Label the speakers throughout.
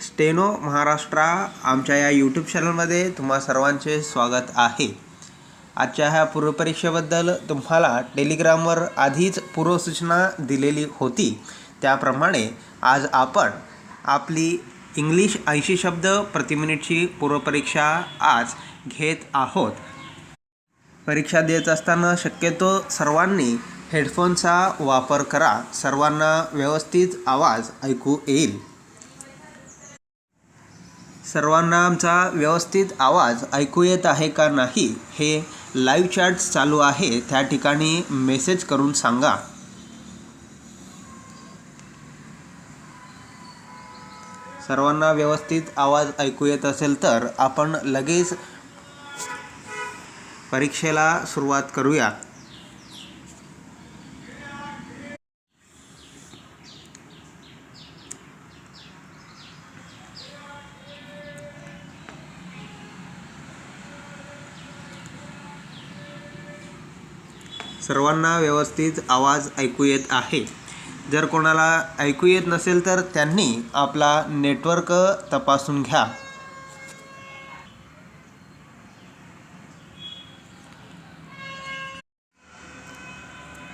Speaker 1: Steno Maharashtra आमच्या या YouTube चॅनलमध्ये तुम्हा सर्वांचे स्वागत आहे। आजच्या ह्या पूर्वपरीक्षेबद्दल तुम्हाला टेलिग्रामवर आधीच पूर्वसूचना दिलेली होती, त्याप्रमाणे आज आपण आपली इंग्लिश 80 शब्द प्रति मिनिटची पूर्वपरीक्षा आज घेत आहोत। परीक्षा देत असताना शक्यतो सर्वांनी हेडफोनचा वापर करा, सर्वांना व्यवस्थित आवाज ऐकू येईल। सर्वांना आमचा व्यवस्थित आवाज ऐकू येत आहे का नाही हे लाईव्ह चॅट चालू आहे त्या ठिकाणी मेसेज करून सांगा। सर्वांना व्यवस्थित आवाज ऐकू येत असेल तर आपण लगेच परीक्षेला सुरुवात करूया। सर्वांना व्यवस्थित आवाज ऐकू येत आहे। जर कोणाला ऐकू येत नसेल तर त्यांनी आपला नेटवर्क तपासून घ्या।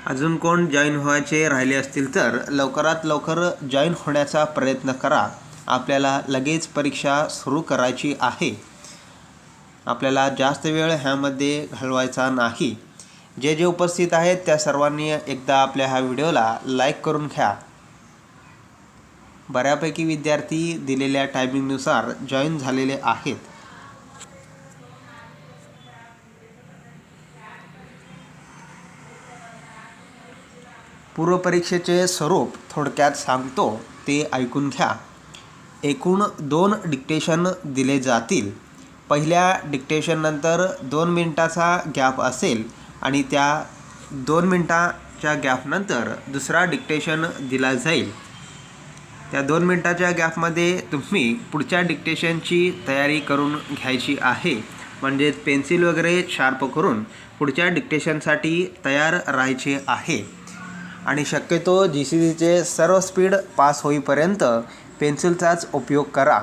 Speaker 1: अजून कोण जॉईन व्हायचे राहिले असतील तर लवकरात लवकर जॉईन होण्याचा प्रयत्न करा। आपल्याला लगेच परीक्षा सुरू करायची आहे। आपल्याला जास्त वेळ ह्यामध्ये घालवायचा नाही। जे जे उपस्थित आहेत त्या सर्वांनी एकदा आपल्या ह्या व्हिडिओला लाईक करून घ्या। बऱ्यापैकी विद्यार्थी दिलेल्या टायमिंगनुसार जॉईन झालेले आहेत। पूर्वपरीक्षेचे स्वरूप थोडक्यात सांगतो ते ऐकून घ्या। एकूण 2 डिक्टेशन दिले जातील। पहिल्या डिक्टेशननंतर 2 मिनिटाचा गॅप असेल आणि त्या 2 मिनिटाच्या गॅपनंतर दुसरा डिक्टेशन दिला जाईल। त्या 2 मिनिटाच्या गॅपमध्ये तुम्ही पुढच्या डिक्टेशनची तयारी करून घ्यायची आहे, म्हणजे पेन्सिल वगैरे शार्प करून पुढच्या डिक्टेशनसाठी तयार राहायचे आहे। आणि शक्यतो GCCचे सर्व स्पीड पास होईपर्यंत पेन्सिलचाच उपयोग करा।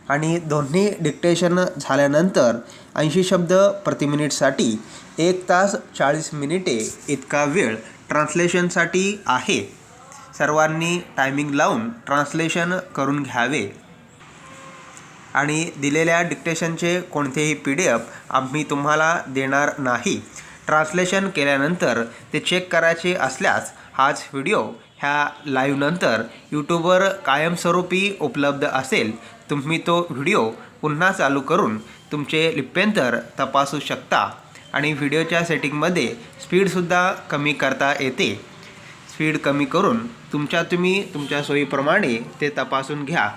Speaker 1: आणि दोन्ही डिक्टेशन झाल्यानंतर 80 शब्द प्रति मिनिटसाठी 1 तास 40 मिनिटे इतका वेळ ट्रान्सलेशनसाठी आहे। सर्वांनी टायमिंग लावून ट्रान्सलेशन करून घ्यावे। आणि दिलेल्या डिक्टेशनचे कोणतेही PDF आम्ही तुम्हाला देणार नाही। ट्रान्सलेशन केल्यानंतर ते चेक करायचे असल्यास हाच व्हिडिओ ह्या लाईव्ह नंतर यूट्यूबवर कायमस्वरूपी उपलब्ध असेल। तुम्ही तो व्हिडिओ पुन्हा चालू करून तुमचे लिप्यंतर तपासू शकता आणि व्हिडिओच्या सेटिंगमध्ये स्पीडसुद्धा कमी करता येते। स्पीड कमी करून तुम्ही तुमच्या सोयीप्रमाणे ते तपासून घ्या।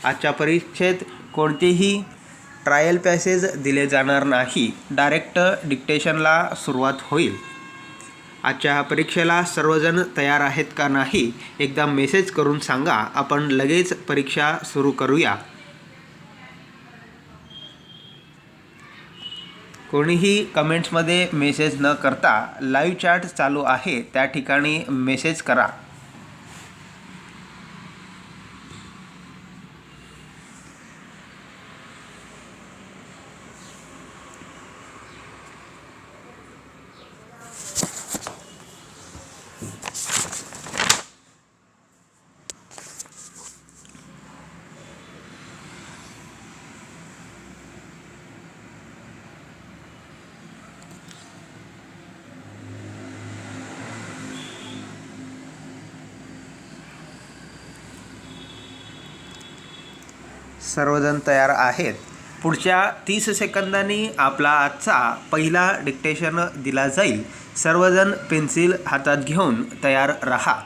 Speaker 1: आजच्या परीक्षेत कोणतेही ट्रायल पॅसेज दिले जाणार नाही, डायरेक्ट डिक्टेशनला सुरुवात होईल। आजच्या ह्या परीक्षेला सर्वजण तयार आहेत का नाही एकदा मेसेज करून सांगा, आपण लगेच परीक्षा सुरू करूया। कोणीही कमेंट्समध्ये मेसेज न करता लाईव्ह चॅट चालू आहे त्या ठिकाणी मेसेज करा। सर्वजण तयार आहेत। पुढच्या 30 सेकंदांनी आपला आजचा पहिला डिक्टेशन दिला जाईल। सर्वजण पेन्सिल हातात घेऊन तयार रहा।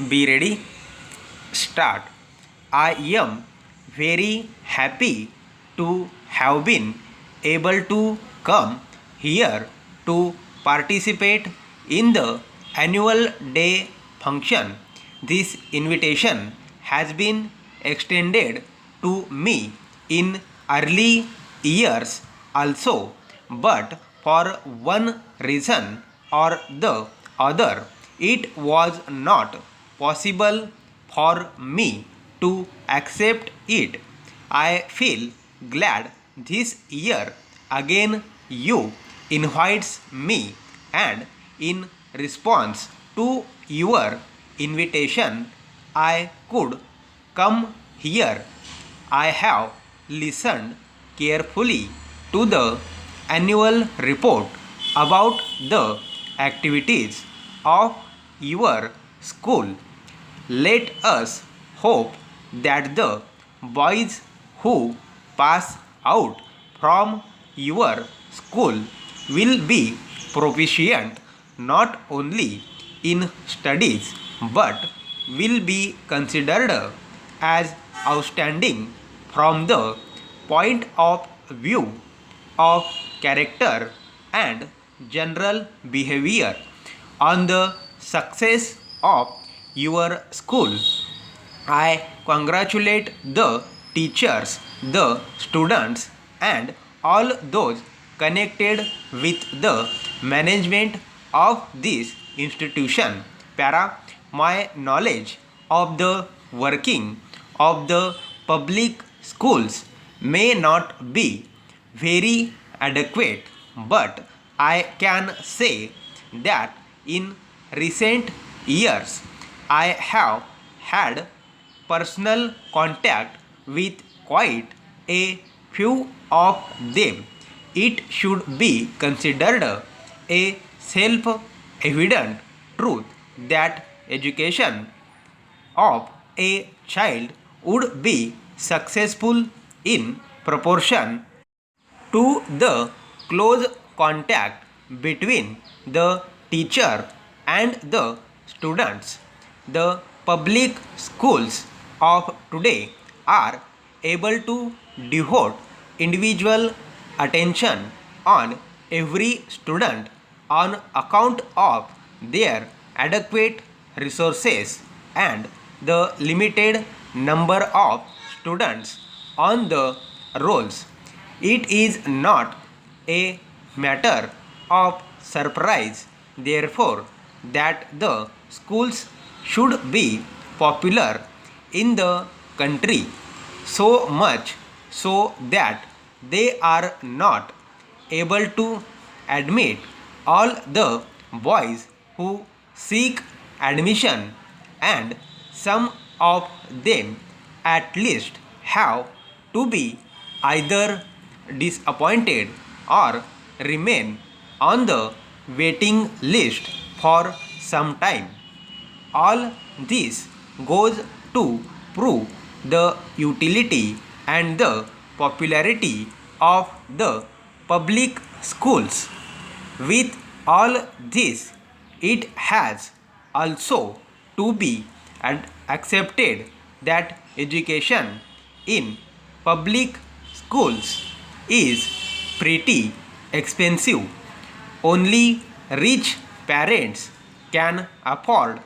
Speaker 1: Be ready, start. I am very happy to have been able to come here to participate in the annual day function. This invitation has been extended to me in early years also, but for one reason or the other, it was not possible for me to accept it. I feel glad this year again you invites me, and in response to your invitation I could come here. I have listened carefully to the annual report about the activities of your school. Let us hope that the boys who pass out from your school will be proficient not only in studies but will be considered as outstanding from the point of view of character and general behavior. On the success of your school, I congratulate the teachers, the students, and all those connected with the management of this institution. Para, my knowledge of the working of the public schools may not be very adequate, but I can say that in recent years I have had personal contact with quite a few of them. It should be considered a self-evident truth that education of a child would be successful in proportion to the close contact between the teacher and the students. The public schools of today are able to devote individual attention on every student on account of their adequate resources and the limited number of students on the rolls. It is not a matter of surprise, therefore, that the schools should be popular in the country, so much so that they are not able to admit all the boys who seek admission, and some of them at least have to be either disappointed or remain on the waiting list for some time. All this goes to prove the utility and the popularity of the public schools. With all this, it has also to be accepted that education in public schools is pretty expensive. Only rich parents can afford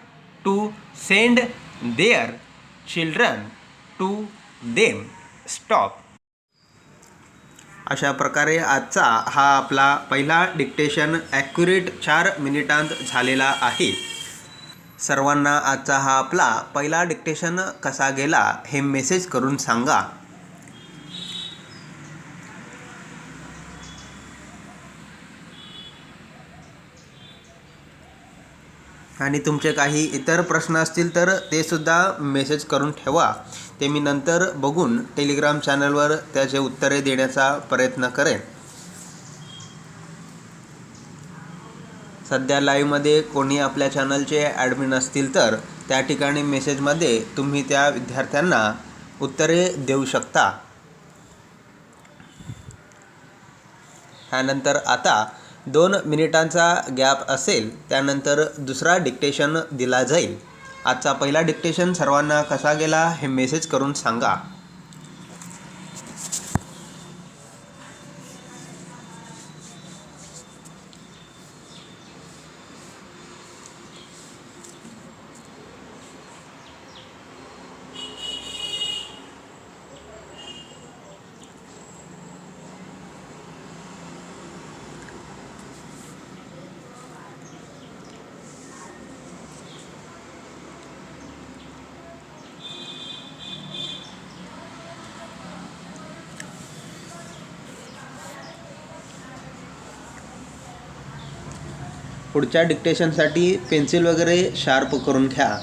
Speaker 1: to send their children to them. Stop. अशा प्रकारे आजचा हा आपला पहिला dictation accurate 4 मिनिटांत झालेला आहे. सर्वांना आजचा हा आपला पहिला डिक्टेशन कसा गेला हे मेसेज करून सांगा. आणि तुमचे काही इतर प्रश्न असतील तर ते सुद्धा मेसेज करून ठेवा. ते मी नंतर बघून टेलिग्राम चॅनलवर त्याचे उत्तरे देण्याचा प्रयत्न करेन. सध्या लाईव्हमध्ये कोणी आपल्या चॅनलचे ॲडमिन असतील तर त्या ठिकाणी मेसेजमध्ये तुम्ही त्या विद्यार्थ्यांना उत्तरे देऊ शकता. त्यानंतर आता 2 मिनिटांचा गॅप असेल, त्यानंतर दुसरा डिक्टेशन दिला जाईल. आजचा पहिला डिक्टेशन सर्वांना कसा गेला हे मेसेज करून सांगा. पुढच्या डिक्टेशनसाठी पेन्सिल वगैरे शार्प करून घ्या.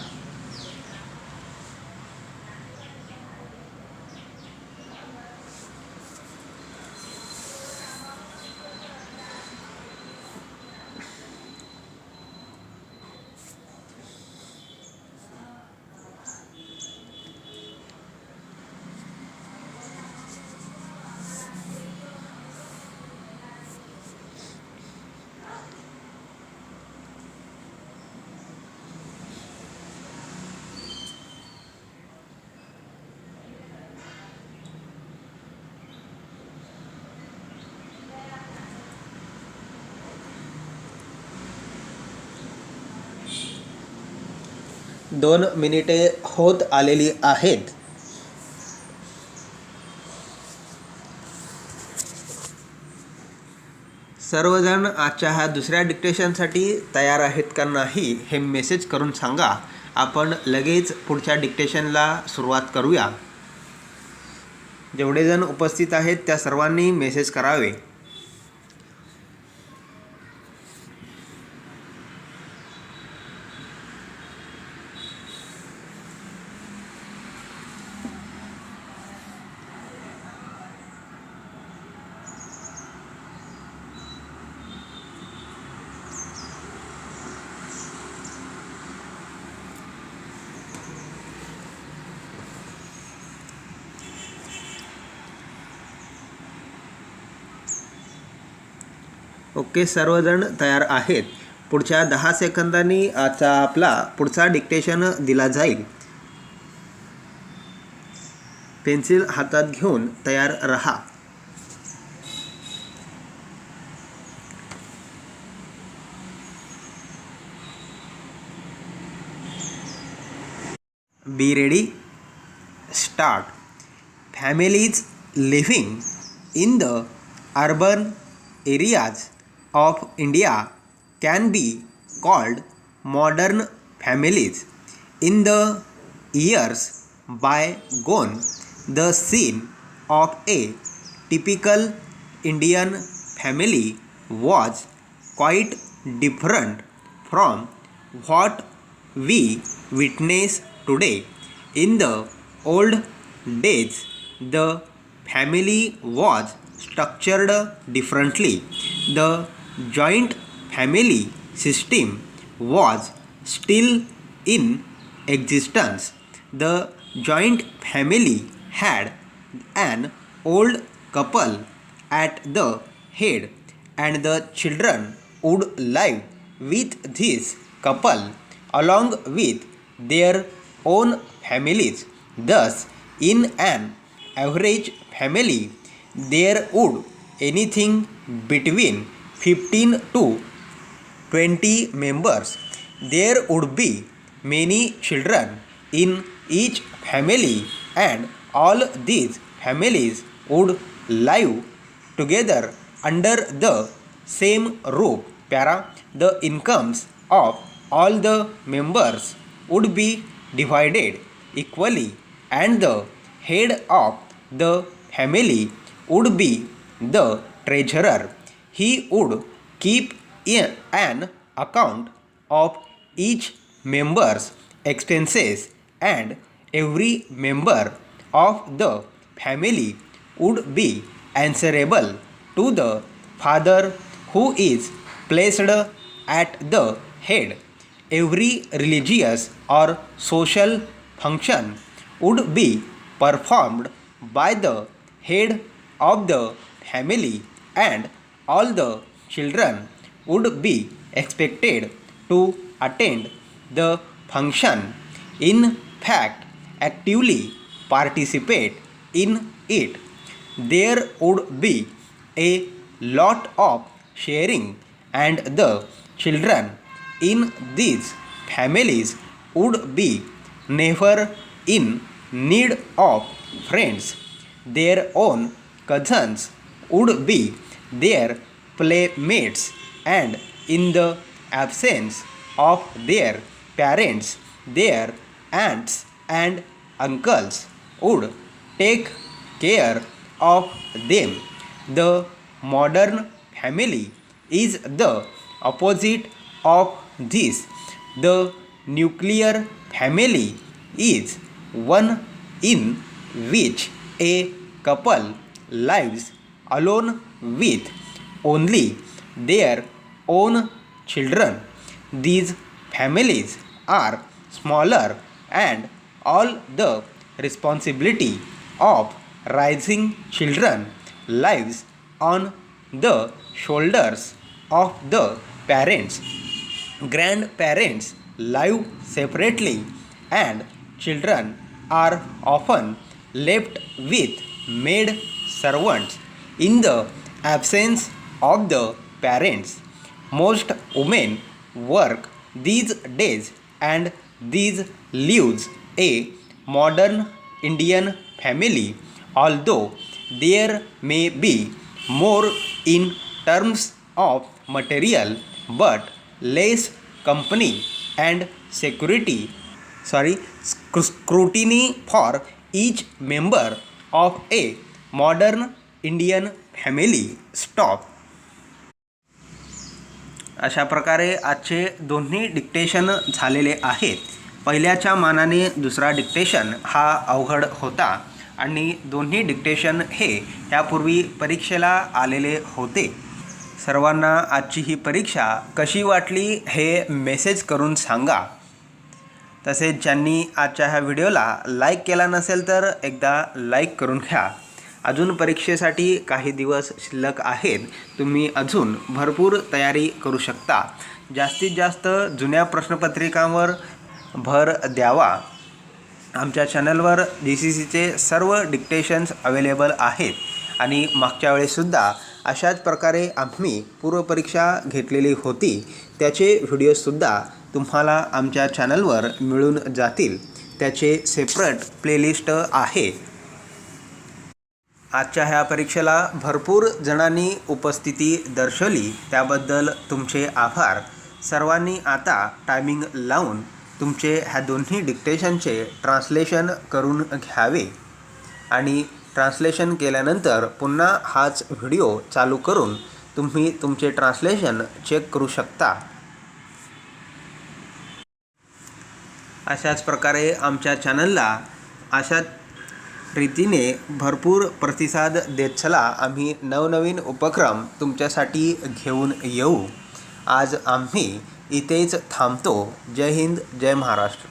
Speaker 1: दोन मिनिटे होत आलेली आहेत. सर्वजण आजच्या ह्या दुसऱ्या डिक्टेशनसाठी तयार आहेत का नाही हे मेसेज करून सांगा. आपण लगेच पुढच्या डिक्टेशनला सुरुवात करूया. जेवढे जण उपस्थित आहेत त्या सर्वांनी मेसेज करावे. ओके, सर्वजण तयार आहेत. पुढच्या 10 सेकंदांनी आजचा आपला पुढचा डिक्टेशन दिला जाईल. पेन्सिल हातात घेऊन तयार रहा. Be ready. Start. Families living in the urban areas of India can be called modern families. In the years bygone, the scene of a typical Indian family was quite different from what we witness today. In the old days, the family was structured differently. The joint family system was still in existence. The joint family had an old couple at the head, and the children would live with this couple along with their own families. Thus, in an average family, there would anything between 15 to 20 members. There would be many children in each family, and all these families would live together under the same roof. The incomes of all the members would be divided equally, and the head of the family would be the treasurer. He would keep an account of each member's expenses, and every member of the family would be answerable to the father, who is placed at the head. Every religious or social function would be performed by the head of the family, and all the children would be expected to attend the function. in fact actively participate in it, there would be a lot of sharing, and the children in these families would be never in need of friends. Their own cousins would be their playmates, and in the absence of their parents, their aunts and uncles would take care of them. The modern family is the opposite of this. The nuclear family is one in which a couple lives alone with only their own children. These families are smaller, and all the responsibility of raising children lies on the shoulders of the parents. Grandparents live separately, and children are often left with maid servants. In the absence of the parents, most women work these days, and this leaves a modern Indian family, although there may be more in terms of material but less company and scrutiny for each member of a modern Indian family. Stop. अशा प्रकारे आजचे दोन्ही dictation झालेले आहेत. पहिल्याच्या मानाने दुसरा dictation हा अवघड होता आणि दोन्ही डिक्टेशन हे यापूर्वी परीक्षेला आलेले होते. सर्वांना आजची ही परीक्षा कशी वाटली हे मेसेज करून सांगा. तसेच ज्यांनी आजच्या ह्या व्हिडिओला लाईक केला नसेल तर एकदा लाईक करून घ्या. अजून परीक्षेसाठी काही दिवस शिल्लक आहेत. तुम्ही अजून भरपूर तयारी करू शकता. जास्तीत जास्त जुन्या प्रश्नपत्रिकांवर भर द्यावा. आमच्या चॅनलवर GCCचे सर्व डिक्टेशन्स अवेलेबल आहेत आणि मागच्या वेळेसुद्धा अशाच प्रकारे आम्ही पूर्वपरीक्षा घेतलेली होती. त्याचे व्हिडिओसुद्धा तुम्हाला आमच्या चॅनलवर मिळून जातील. त्याचे सेपरेट प्लेलिस्ट आहे. आजच्या ह्या परीक्षेला भरपूर जणांनी उपस्थिती दर्शवली, त्याबद्दल तुमचे आभार. सर्वांनी आता टायमिंग लावून तुमचे ह्या दोन्ही डिक्टेशनचे ट्रान्सलेशन करून घ्यावे आणि ट्रान्सलेशन केल्यानंतर पुन्हा हाच व्हिडिओ चालू करून तुम्ही तुमचे ट्रान्सलेशन चेक करू शकता. अशाच प्रकारे आमच्या चॅनलला अशाच रीतीने भरपूर प्रतिसाद देत चला. आम्ही नवनवीन उपक्रम तुमच्यासाठी घेऊन येऊ. आज आम्ही इथेच थांबतो. जय हिंद, जय महाराष्ट्र.